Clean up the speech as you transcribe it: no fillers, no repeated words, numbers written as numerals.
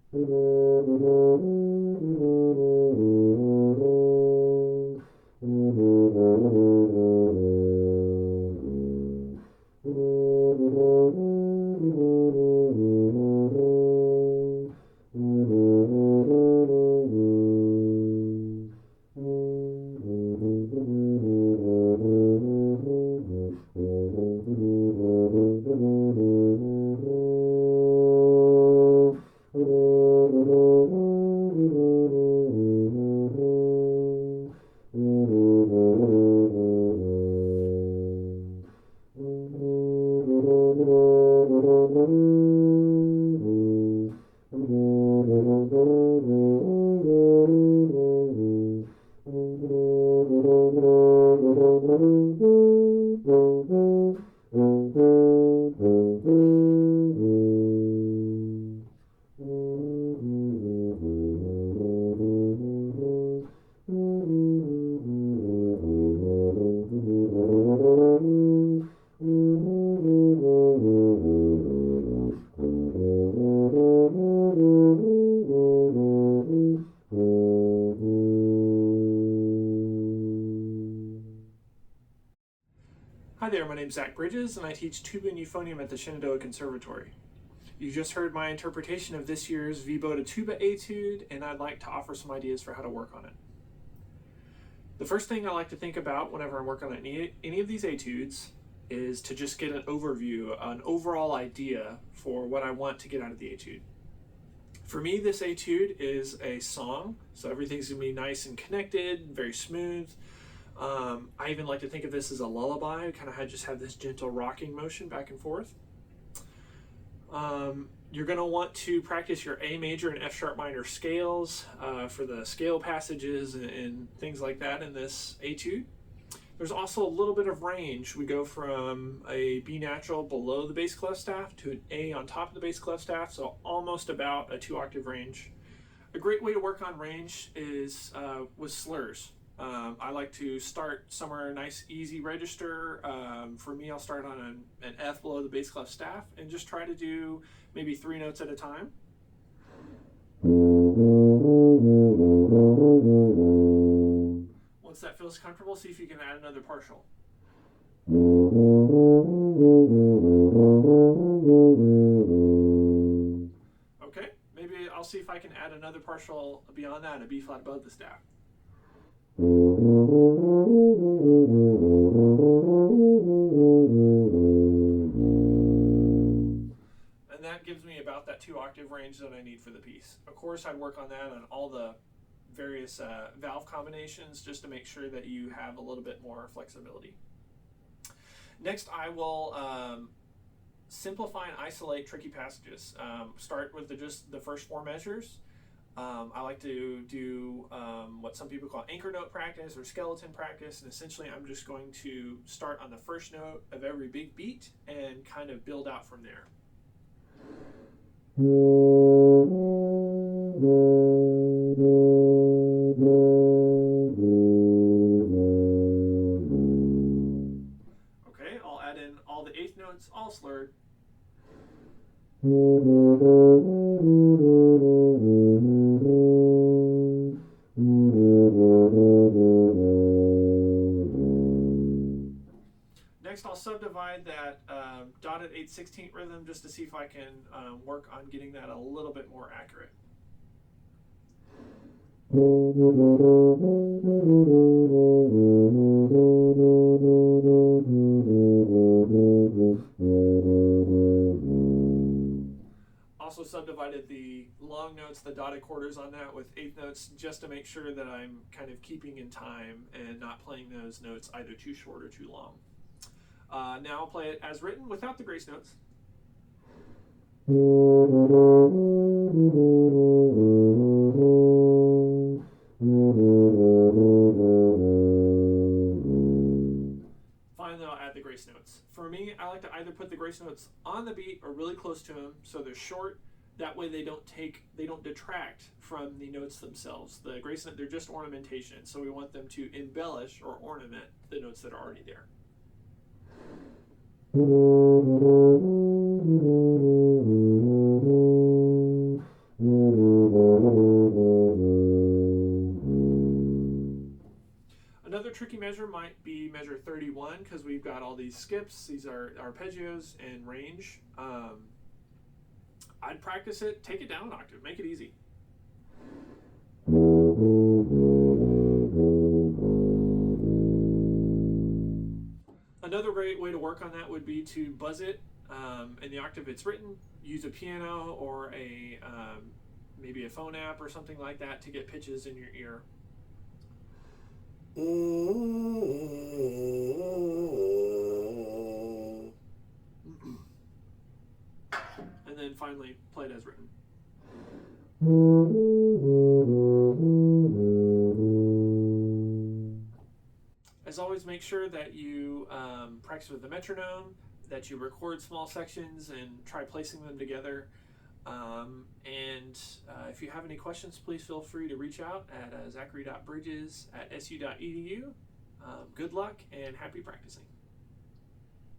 Hi there, my name is Zach Bridges, and I teach tuba and euphonium at the Shenandoah Conservatory. You just heard my interpretation of this year's VBODA Tuba Etude, and I'd like to offer some ideas for how to work on it. The first thing I like to think about whenever I'm working on any of these etudes is to just get an overview, an overall idea for what I want to get out of the etude. For me, this etude is a song, so everything's going to be nice and connected, very smooth. I even like to think of this as a lullaby, kind of just have this gentle rocking motion back and forth. You're going to want to practice your A major and F sharp minor scales for the scale passages and things like that in this etude. There's also a little bit of range. We go from a B natural below the bass clef staff to an A on top of the bass clef staff, so almost about a 2-octave range. A great way to work on range is with slurs. I like to start somewhere nice, easy register. For me, I'll start on an F below the bass clef staff and just try to do maybe 3 notes at a time. Once that feels comfortable, see if you can add another partial. Okay, maybe I'll see if I can add another partial beyond that, a B flat above the staff. And that gives me about that 2-octave range that I need for the piece. Of course, I'd work on that on all the various valve combinations just to make sure that you have a little bit more flexibility. Next, I will simplify and isolate tricky passages. Start with just the first 4 measures. I like to do what some people call anchor note practice or skeleton practice, and essentially I'm just going to start on the first note of every big beat and kind of build out from there. Okay, I'll add in all the 8th notes, all slurred. Next, I'll subdivide that dotted 8/16 rhythm just to see if I can work on getting that a little bit more accurate. Also subdivided the long notes, the dotted quarters on that with 8th notes just to make sure that I'm kind of keeping in time and not playing those notes either too short or too long. Now I'll play it as written without the grace notes. Finally, I'll add the grace notes. For me, I like to either put the grace notes on the beat or really close to them so they're short. That way they don't detract from the notes themselves. The grace note, they're just ornamentation, so we want them to embellish or ornament the notes that are already there. Finally, tricky measure might be measure 31 because we've got all these skips. These are arpeggios and range. I'd practice it, take it down an octave, make it easy. Another great way to work on that would be to buzz it in the octave it's written. Use a piano or a maybe a phone app or something like that to get pitches in your ear. And then finally play it as written. As always, make sure that you practice with the metronome, that you record small sections and try placing them together. If you have any questions, please feel free to reach out at zachary.bridges@su.edu. Good luck and happy practicing.